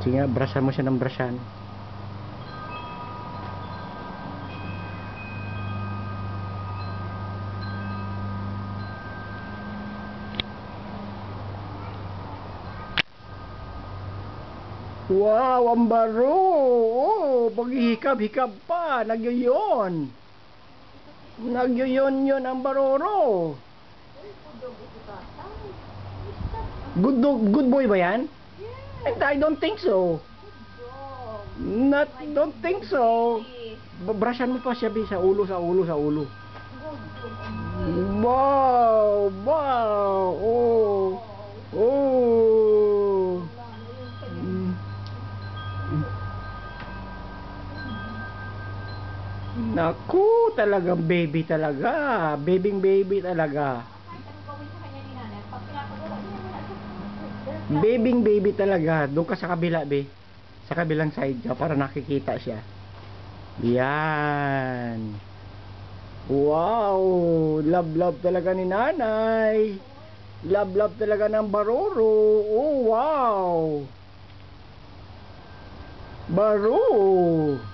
Sige nga, brushan mo siya ng brushan. Wow, ang baro! Oh, paghihikab-hikab pa, nagyoyon. Nagyoyon ang baroro. Good boy ba yan? And I don't think so. Don't think so. Brushan mo pa siya, sa ulo. Wow! Wow! Oh! Oh! Naku, talagang baby talaga. Baby talaga. Baby talaga. Doon ka sa kabila, be. Sa kabilang side ka para nakikita siya. Yan. Wow, love talaga ni nanay. Love talaga ng baroro. Oh, wow. Baro.